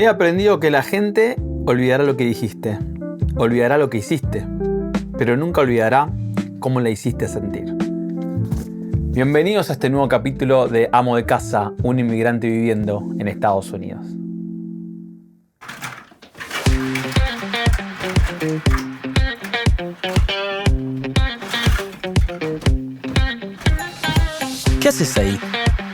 He aprendido que la gente olvidará lo que dijiste, olvidará lo que hiciste, pero nunca olvidará cómo la hiciste sentir. Bienvenidos a este nuevo capítulo de Amo de Casa, un inmigrante viviendo en Estados Unidos. ¿Qué haces ahí?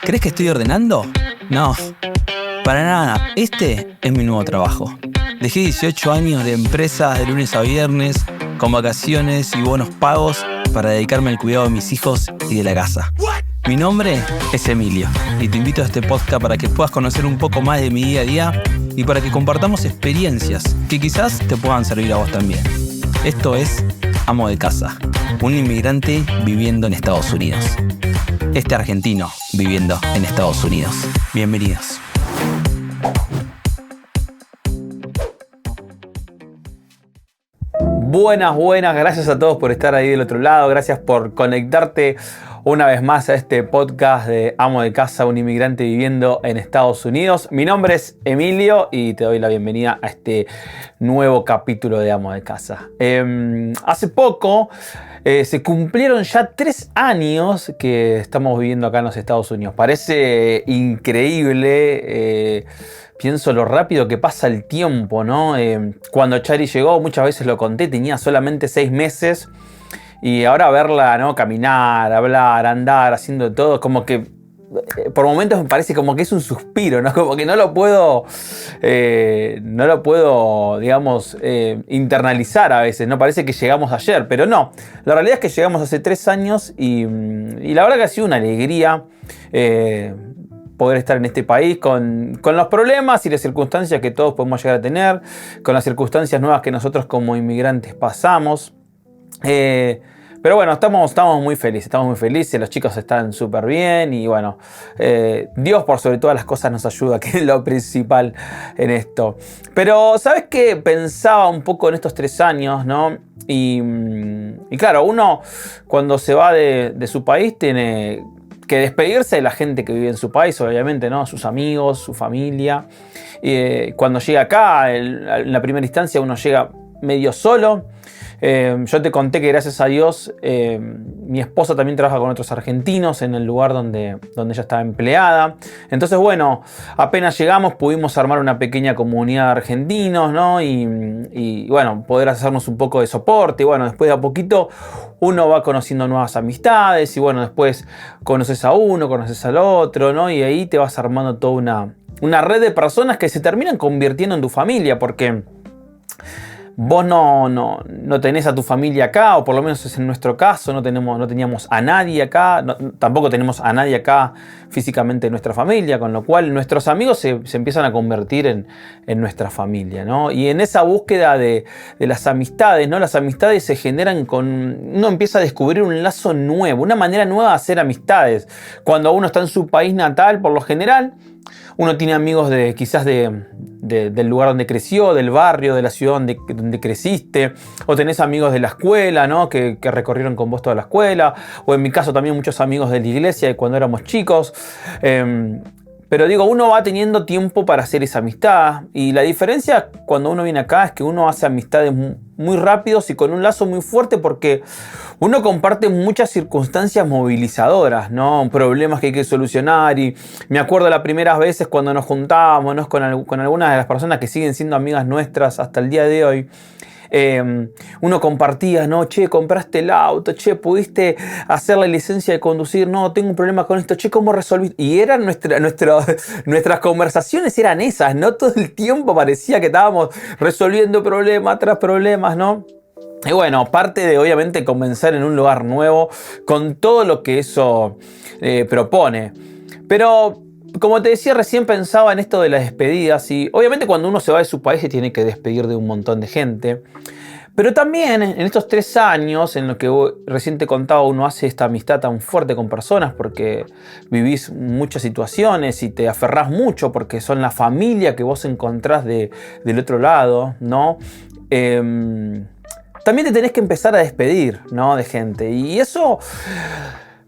¿Crees que estoy ordenando? No, para nada. Este es mi nuevo trabajo. Dejé 18 años de empresa de lunes a viernes, con vacaciones y bonos pagos para dedicarme al cuidado de mis hijos y de la casa. Mi nombre es Emilio y te invito a este podcast para que puedas conocer un poco más de mi día a día y para que compartamos experiencias que quizás te puedan servir a vos también. Esto es Amo de Casa, un inmigrante viviendo en Estados Unidos. Este argentino viviendo en Estados Unidos. Bienvenidos. Buenas, gracias a todos por estar ahí del otro lado, gracias por conectarte una vez más a este podcast de Amo de Casa, un inmigrante viviendo en Estados Unidos. Mi nombre es Emilio y te doy la bienvenida a este nuevo capítulo de Amo de Casa. Hace poco se cumplieron ya 3 años que estamos viviendo acá en los Estados Unidos. Parece increíble. Pienso lo rápido que pasa el tiempo, ¿no? Cuando Chari llegó, muchas veces lo conté, tenía solamente 6 meses. Y ahora verla, ¿no? Caminar, hablar, andar, haciendo todo, como que por momentos me parece como que es un suspiro, ¿no? Como que no lo puedo, digamos, internalizar a veces, ¿no? Parece que llegamos ayer, pero no. La realidad es que llegamos hace 3 años y la verdad que ha sido una alegría poder estar en este país con los problemas y las circunstancias que todos podemos llegar a tener, con las circunstancias nuevas que nosotros como inmigrantes pasamos. Pero bueno, estamos muy felices, los chicos están súper bien y bueno, Dios por sobre todas las cosas nos ayuda, que es lo principal en esto. Pero ¿sabes qué? Pensaba un poco en estos 3 años, ¿no? Y claro, uno cuando se va de su país tiene que despedirse de la gente que vive en su país, obviamente, ¿no? Sus amigos, su familia. Cuando llega acá, en la primera instancia uno llega medio solo. Yo te conté que gracias a Dios mi esposa también trabaja con otros argentinos en el lugar donde ella estaba empleada. Entonces, bueno, apenas llegamos pudimos armar una pequeña comunidad de argentinos, ¿no? Y bueno, poder hacernos un poco de soporte. Y bueno, después de a poquito uno va conociendo nuevas amistades y bueno, después conoces a uno, conoces al otro, ¿no? Y ahí te vas armando toda una red de personas que se terminan convirtiendo en tu familia, porque vos no tenés a tu familia acá, o por lo menos es en nuestro caso, no teníamos a nadie acá, tampoco tenemos a nadie acá físicamente en nuestra familia, con lo cual nuestros amigos se empiezan a convertir en nuestra familia, ¿no? Y en esa búsqueda de las amistades, ¿no? Las amistades se generan uno empieza a descubrir un lazo nuevo, una manera nueva de hacer amistades. Cuando uno está en su país natal, por lo general, uno tiene amigos quizás del lugar donde creció, del barrio, de la ciudad donde creciste, o tenés amigos de la escuela, ¿no? que recorrieron con vos toda la escuela, o en mi caso también muchos amigos de la iglesia de cuando éramos chicos. Pero digo, uno va teniendo tiempo para hacer esa amistad, y la diferencia cuando uno viene acá es que uno hace amistades muy rápidos y con un lazo muy fuerte, porque uno comparte muchas circunstancias movilizadoras, ¿no? Problemas que hay que solucionar. Y me acuerdo las primeras veces cuando nos juntábamos, ¿no? con algunas de las personas que siguen siendo amigas nuestras hasta el día de hoy. Uno compartía, ¿no? Che, compraste el auto, che, pudiste hacer la licencia de conducir, no, tengo un problema con esto, che, ¿cómo resolviste? Y eran nuestras conversaciones eran esas, ¿no? Todo el tiempo parecía que estábamos resolviendo problema tras problemas, ¿no? Y bueno, parte de obviamente comenzar en un lugar nuevo con todo lo que eso propone. Pero como te decía recién, pensaba en esto de las despedidas, y obviamente cuando uno se va de su país se tiene que despedir de un montón de gente. Pero también en estos 3 años en los que recién te contaba, uno hace esta amistad tan fuerte con personas porque vivís muchas situaciones y te aferrás mucho porque son la familia que vos encontrás del otro lado, ¿no? También te tenés que empezar a despedir, ¿no? De gente. Y eso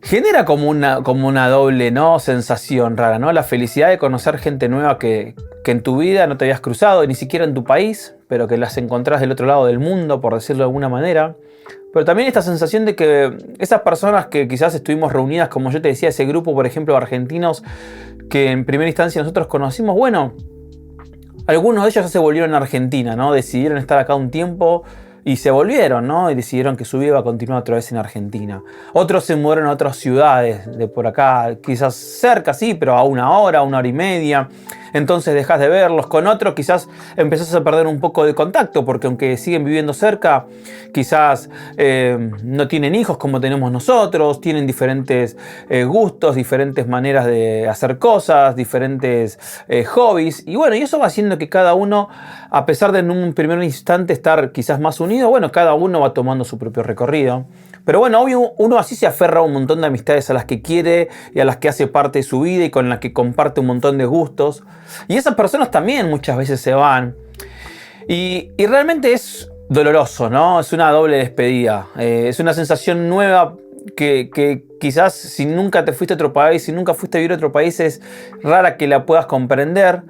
genera como una doble, ¿no?, sensación rara, ¿no? La felicidad de conocer gente nueva que en tu vida no te habías cruzado, ni siquiera en tu país, pero que las encontrás del otro lado del mundo, por decirlo de alguna manera. Pero también esta sensación de que esas personas que quizás estuvimos reunidas, como yo te decía, ese grupo, por ejemplo, de argentinos que en primera instancia nosotros conocimos, bueno, algunos de ellos ya se volvieron a Argentina, ¿no? Decidieron estar acá un tiempo y se volvieron, ¿no? Y decidieron que su vida iba a continuar otra vez en Argentina. Otros se mudaron a otras ciudades de por acá, quizás cerca, sí, pero a una hora y media. Entonces dejas de verlos. Con otros quizás empezás a perder un poco de contacto, porque aunque siguen viviendo cerca, quizás no tienen hijos como tenemos nosotros, tienen diferentes gustos, diferentes maneras de hacer cosas, diferentes hobbies. Y bueno, y eso va haciendo que cada uno, a pesar de en un primer instante estar quizás más unido, bueno, cada uno va tomando su propio recorrido. Pero bueno, obvio, uno así se aferra a un montón de amistades a las que quiere y a las que hace parte de su vida y con las que comparte un montón de gustos. Y esas personas también muchas veces se van. Y realmente es doloroso, ¿no? Es una doble despedida. Es una sensación nueva que quizás si nunca te fuiste a otro país, si nunca fuiste a vivir a otro país, es rara que la puedas comprender.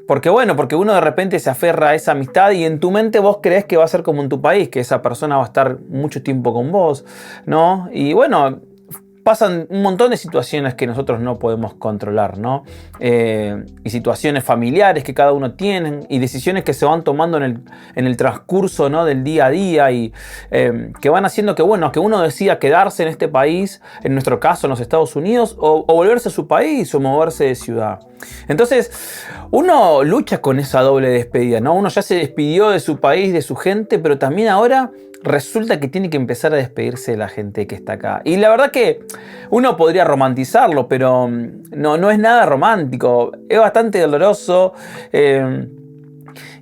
Porque uno de repente se aferra a esa amistad y en tu mente vos crees que va a ser como en tu país, que esa persona va a estar mucho tiempo con vos, ¿no? Y bueno, pasan un montón de situaciones que nosotros no podemos controlar, ¿no? Y situaciones familiares que cada uno tiene y decisiones que se van tomando en el transcurso, ¿no?, del día a día y que van haciendo que uno decida quedarse en este país, en nuestro caso en los Estados Unidos, o volverse a su país o moverse de ciudad. Entonces, uno lucha con esa doble despedida, ¿no? Uno ya se despidió de su país, de su gente, pero también ahora resulta que tiene que empezar a despedirse de la gente que está acá. Y la verdad que uno podría romantizarlo, pero no es nada romántico. Es bastante doloroso.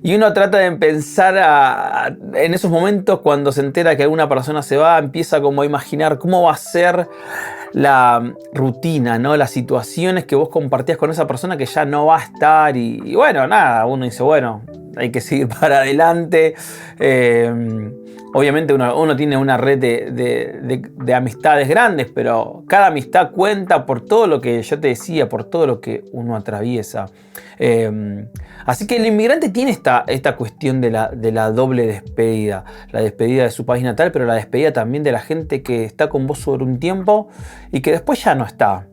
Y uno trata de pensar en esos momentos cuando se entera que alguna persona se va, empieza como a imaginar cómo va a ser la rutina, ¿no? Las situaciones que vos compartías con esa persona que ya no va a estar. Y bueno, nada, uno dice, bueno, hay que seguir para adelante. Obviamente uno tiene una red de amistades grandes, pero cada amistad cuenta por todo lo que yo te decía, por todo lo que uno atraviesa. Así que el inmigrante tiene esta cuestión de la doble despedida. La despedida de su país natal, pero la despedida también de la gente que está con vos sobre un tiempo y que después ya no está.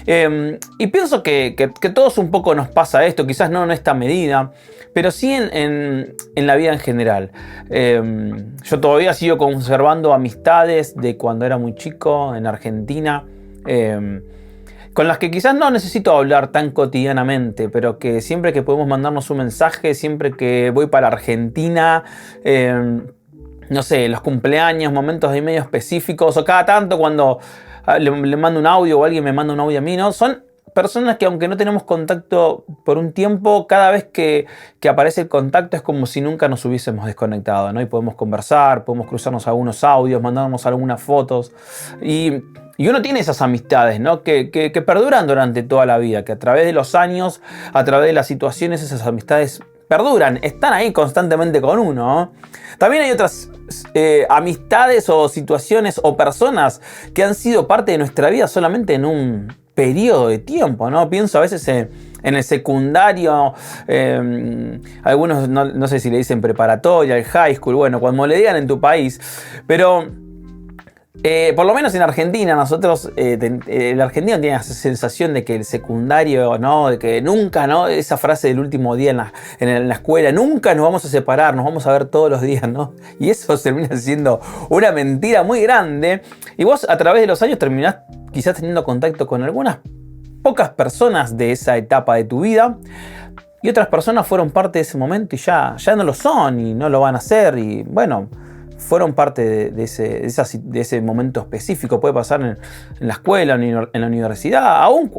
Y pienso que todos un poco nos pasa esto, quizás no en esta medida, pero sí en la vida en general. Yo todavía sigo conservando amistades de cuando era muy chico en Argentina, con las que quizás no necesito hablar tan cotidianamente, pero que siempre que podemos mandarnos un mensaje, siempre que voy para Argentina, no sé, los cumpleaños, momentos de medio específicos, o cada tanto cuando le mando un audio o alguien me manda un audio a mí, ¿no? Son personas que aunque no tenemos contacto por un tiempo, cada vez que aparece el contacto es como si nunca nos hubiésemos desconectado, ¿no? Y podemos conversar, podemos cruzarnos algunos audios, mandarnos algunas fotos. Y uno tiene esas amistades, ¿no?, que perduran durante toda la vida, que a través de los años, a través de las situaciones, esas amistades perduran, están ahí constantemente con uno, ¿no? También hay otras amistades o situaciones o personas que han sido parte de nuestra vida solamente en un periodo de tiempo, ¿no? Pienso a veces en el secundario, algunos no sé si le dicen preparatoria, el high school, bueno, cuando le digan en tu país, pero por lo menos en Argentina, nosotros, el argentino tiene esa sensación de que el secundario, ¿no?, de que nunca, ¿no?, esa frase del último día en la escuela, nunca nos vamos a separar, nos vamos a ver todos los días, ¿no? Y eso termina siendo una mentira muy grande. Y vos a través de los años terminás quizás teniendo contacto con algunas pocas personas de esa etapa de tu vida. Y otras personas fueron parte de ese momento y ya no lo son y no lo van a hacer. Y bueno, fueron parte de ese momento específico. Puede pasar en la escuela, en la universidad, aún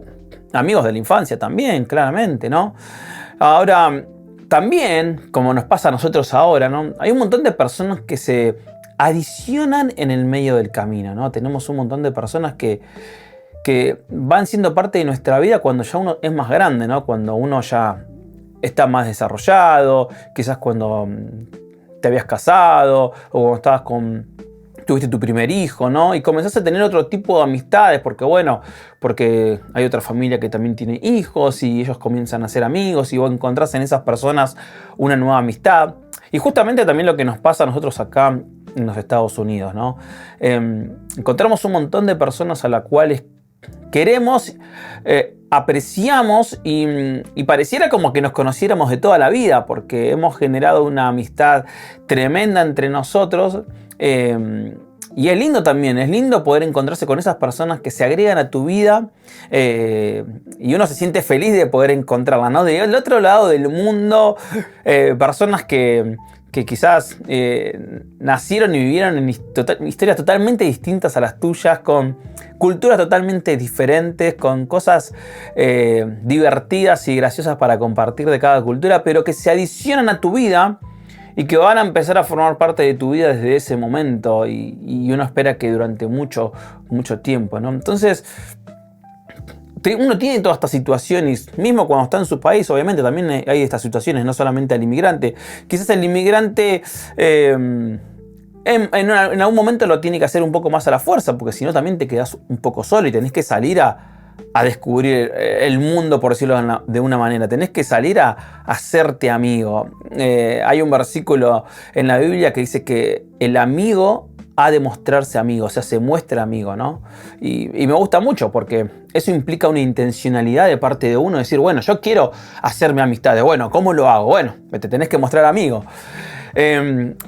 amigos de la infancia también, claramente, ¿no? Ahora, también, como nos pasa a nosotros ahora, ¿no?, hay un montón de personas que se adicionan en el medio del camino, ¿no? Tenemos un montón de personas que van siendo parte de nuestra vida cuando ya uno es más grande, ¿no? Cuando uno ya está más desarrollado, quizás cuando te habías casado o cuando estabas con tuviste tu primer hijo, ¿no? Y comenzás a tener otro tipo de amistades, porque hay otra familia que también tiene hijos y ellos comienzan a ser amigos y vos encontrás en esas personas una nueva amistad. Y justamente también lo que nos pasa a nosotros acá en los Estados Unidos, ¿no? Encontramos un montón de personas a las cuales queremos, apreciamos y pareciera como que nos conociéramos de toda la vida porque hemos generado una amistad tremenda entre nosotros. Y es lindo también, es lindo poder encontrarse con esas personas que se agregan a tu vida y uno se siente feliz de poder encontrarlas, ¿no? Del otro lado del mundo, personas que quizás nacieron y vivieron en historias totalmente distintas a las tuyas, con culturas totalmente diferentes, con cosas divertidas y graciosas para compartir de cada cultura, pero que se adicionan a tu vida y que van a empezar a formar parte de tu vida desde ese momento y uno espera que durante mucho tiempo, ¿no? Entonces, uno tiene todas estas situaciones, mismo cuando está en su país, obviamente también hay estas situaciones, no solamente al inmigrante. Quizás el inmigrante en algún momento lo tiene que hacer un poco más a la fuerza, porque si no también te quedas un poco solo y tenés que salir a descubrir el mundo, por decirlo de una manera. Tenés que salir a hacerte amigo. Hay un versículo en la Biblia que dice que el amigo ha de mostrarse amigo, o sea, se muestra amigo, ¿no? Y me gusta mucho porque eso implica una intencionalidad de parte de uno, decir, bueno, yo quiero hacerme amistades. Bueno, ¿cómo lo hago? Bueno, te tenés que mostrar amigo.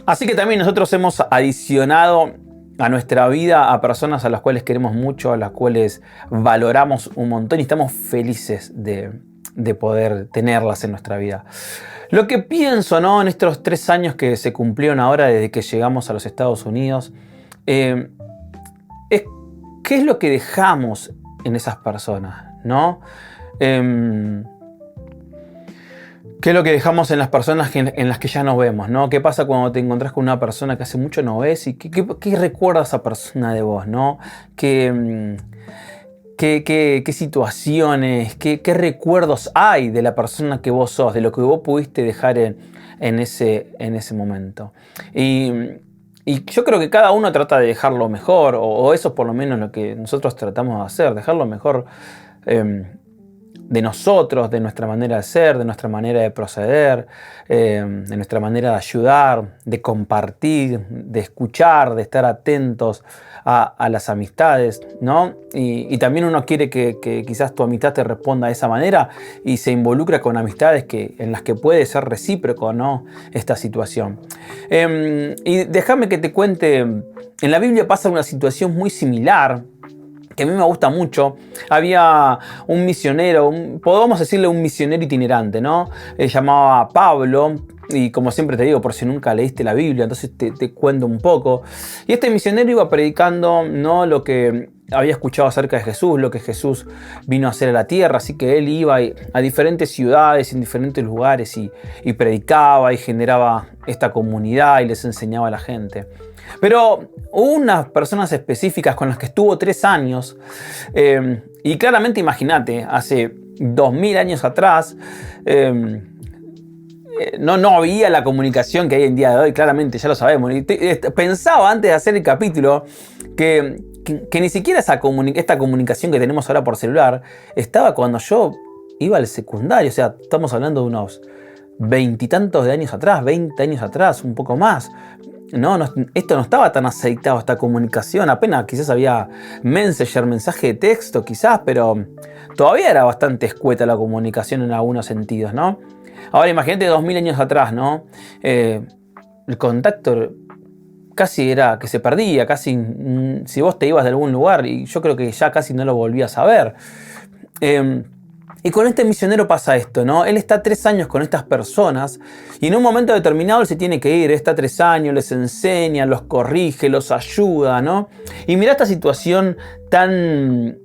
Así que también nosotros hemos adicionado a nuestra vida a personas a las cuales queremos mucho, a las cuales valoramos un montón y estamos felices de poder tenerlas en nuestra vida. Lo que pienso, ¿no?, en estos 3 años que se cumplieron ahora desde que llegamos a los Estados Unidos, es qué es lo que dejamos en esas personas, ¿no? ¿Qué es lo que dejamos en las personas en las que ya no vemos, ¿no? ¿Qué pasa cuando te encontrás con una persona que hace mucho no ves? ¿Y qué recuerda esa persona de vos, ¿no? ¿Qué situaciones, qué recuerdos hay de la persona que vos sos, de lo que vos pudiste dejar en ese momento? Y yo creo que cada uno trata de dejarlo mejor, o eso es por lo menos lo que nosotros tratamos de hacer, dejarlo mejor de nosotros, de nuestra manera de ser, de nuestra manera de proceder, de nuestra manera de ayudar, de compartir, de escuchar, de estar atentos a las amistades, ¿no? Y también uno quiere que quizás tu amistad te responda de esa manera y se involucra con amistades en las que puede ser recíproco, ¿no?, esta situación. Y déjame que te cuente, en la Biblia pasa una situación muy similar, que a mí me gusta mucho. Había un misionero, podemos decirle un misionero itinerante, ¿no? Llamaba Pablo, y como siempre te digo, por si nunca leíste la Biblia, entonces te cuento un poco. Y este misionero iba predicando, ¿no?, lo que había escuchado acerca de Jesús, lo que Jesús vino a hacer a la tierra, así que él iba a diferentes ciudades, en diferentes lugares y predicaba y generaba esta comunidad y les enseñaba a la gente. Pero hubo unas personas específicas con las que estuvo 3 años y claramente imagínate, hace 2000 años atrás no había la comunicación que hay en día de hoy, claramente, ya lo sabemos. Y pensaba antes de hacer el capítulo que ni siquiera esta comunicación que tenemos ahora por celular estaba cuando yo iba al secundario, o sea, estamos hablando de unos 20 y tantos de años atrás, 20 años atrás, un poco más. No, esto no estaba tan aceitado, esta comunicación, apenas quizás había Messenger, mensaje de texto quizás, pero todavía era bastante escueta la comunicación en algunos sentidos, ¿no? Ahora imagínate 2000 años atrás, ¿no? El contacto casi era que se perdía, casi si vos te ibas de algún lugar y yo creo que ya casi no lo volvías a ver. Y con este misionero pasa esto, ¿no? Él está 3 años con estas personas y en un momento determinado él se tiene que ir. Está 3 años, les enseña, los corrige, los ayuda, ¿no? Y mira esta situación tan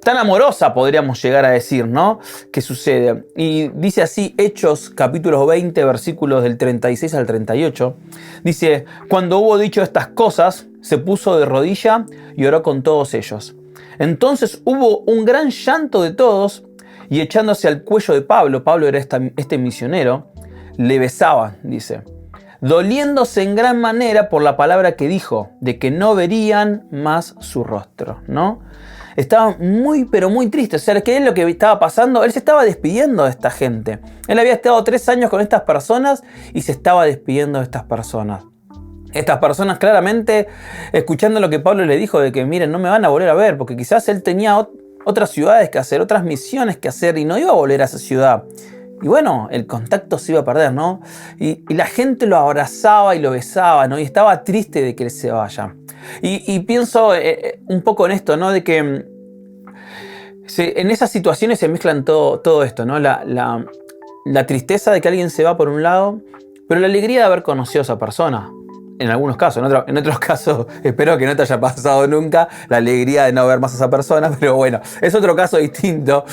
amorosa, podríamos llegar a decir, ¿no?, que sucede. Y dice así, Hechos capítulo 20, versículos del 36 al 38. Dice, cuando hubo dicho estas cosas, se puso de rodilla y oró con todos ellos. Entonces hubo un gran llanto de todos y echándose al cuello de Pablo era este misionero, le besaba, dice. doliéndose en gran manera por la palabra que dijo, de que no verían más su rostro, ¿no? Estaba muy, pero muy triste. O sea, ¿qué es lo que estaba pasando? Él se estaba despidiendo de esta gente. Él había estado 3 años con estas personas y se estaba despidiendo de estas personas. Estas personas claramente, escuchando lo que Pablo le dijo de que, miren, no me van a volver a ver, porque quizás él tenía otras ciudades que hacer, otras misiones que hacer y no iba a volver a esa ciudad. Y bueno, el contacto se iba a perder, ¿no? Y la gente lo abrazaba y lo besaba, ¿no? Y estaba triste de que él se vaya. Y pienso un poco en esto, ¿no? De que en esas situaciones se mezclan todo esto, ¿no? La tristeza de que alguien se va por un lado, pero la alegría de haber conocido a esa persona. En algunos casos, en otros casos espero que no te haya pasado nunca la alegría de no ver más a esa persona, pero bueno, es otro caso distinto.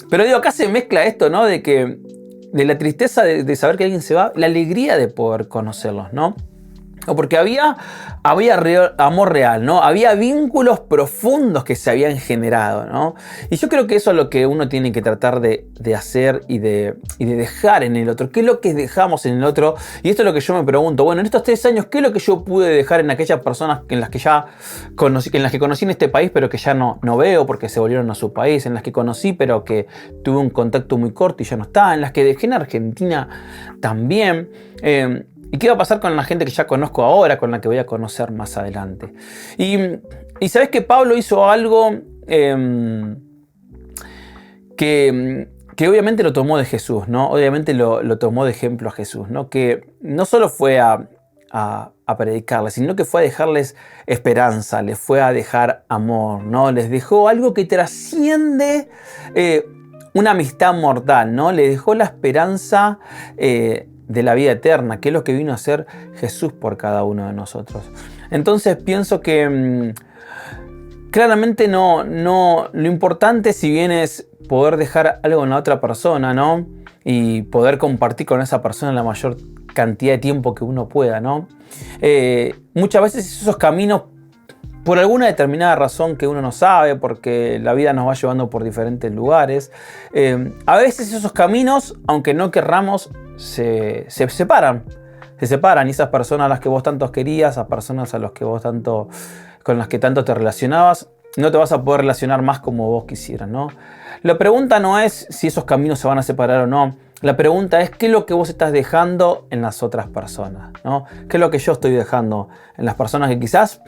Pero digo, acá se mezcla esto, ¿no? De la tristeza de saber que alguien se va, la alegría de poder conocerlos, ¿no? Porque había amor real, ¿no? Había vínculos profundos que se habían generado, ¿no? Y yo creo que eso es lo que uno tiene que tratar de hacer y de dejar en el otro. ¿Qué es lo que dejamos en el otro? Y esto es lo que yo me pregunto. Bueno, en estos 3 años, ¿qué es lo que yo pude dejar en aquellas personas en las que ya conocí, en las que conocí en este país, pero que ya no veo porque se volvieron a su país? En las que conocí, pero que tuve un contacto muy corto y ya no está. En las que dejé en Argentina también. ¿Y qué va a pasar con la gente que ya conozco ahora, con la que voy a conocer más adelante? Y sabes que Pablo hizo algo que obviamente lo tomó de Jesús, ¿no? Obviamente lo tomó de ejemplo a Jesús, ¿no? Que no solo fue a predicarles, sino que fue a dejarles esperanza, les fue a dejar amor, ¿no? Les dejó algo que trasciende una amistad mortal, ¿no? Les dejó la esperanza de la vida eterna, que es lo que vino a hacer Jesús por cada uno de nosotros. Entonces pienso que claramente lo importante, si bien es poder dejar algo en la otra persona, ¿no? Y poder compartir con esa persona la mayor cantidad de tiempo que uno pueda, ¿no? Muchas veces esos caminos, por alguna determinada razón que uno no sabe, porque la vida nos va llevando por diferentes lugares, a veces esos caminos, aunque no querramos, se separan. Se separan y esas personas a las que vos tanto querías, esas personas a las que vos con las que tanto te relacionabas, no te vas a poder relacionar más como vos quisieras, ¿no? La pregunta no es si esos caminos se van a separar o no. La pregunta es qué es lo que vos estás dejando en las otras personas, ¿no? ¿Qué es lo que yo estoy dejando en las personas que quizás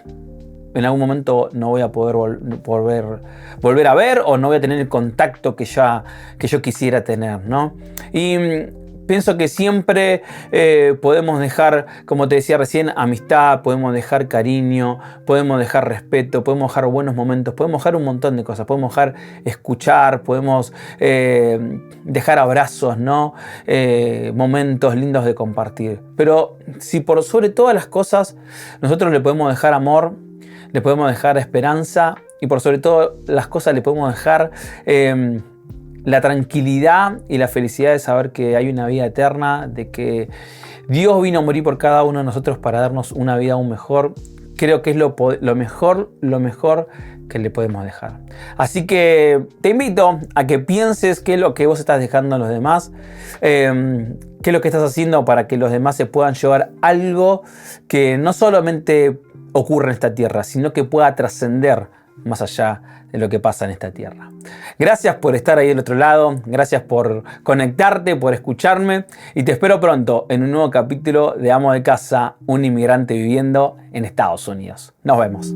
en algún momento no voy a poder volver a ver o no voy a tener el contacto que yo quisiera tener, ¿no? Y pienso que siempre podemos dejar, como te decía recién, amistad, podemos dejar cariño, podemos dejar respeto, podemos dejar buenos momentos, podemos dejar un montón de cosas, podemos dejar escuchar, podemos dejar abrazos, ¿no? Momentos lindos de compartir. Pero si por sobre todas las cosas nosotros le podemos dejar amor, le podemos dejar esperanza y por sobre todo las cosas le podemos dejar la tranquilidad y la felicidad de saber que hay una vida eterna, de que Dios vino a morir por cada uno de nosotros para darnos una vida aún mejor. Creo que es lo mejor que le podemos dejar. Así que te invito a que pienses qué es lo que vos estás dejando a los demás, qué es lo que estás haciendo para que los demás se puedan llevar algo que no solamente ocurre en esta tierra, sino que pueda trascender más allá de lo que pasa en esta tierra. Gracias por estar ahí del otro lado, gracias por conectarte, por escucharme y te espero pronto en un nuevo capítulo de Amo de Casa, un inmigrante viviendo en Estados Unidos. Nos vemos.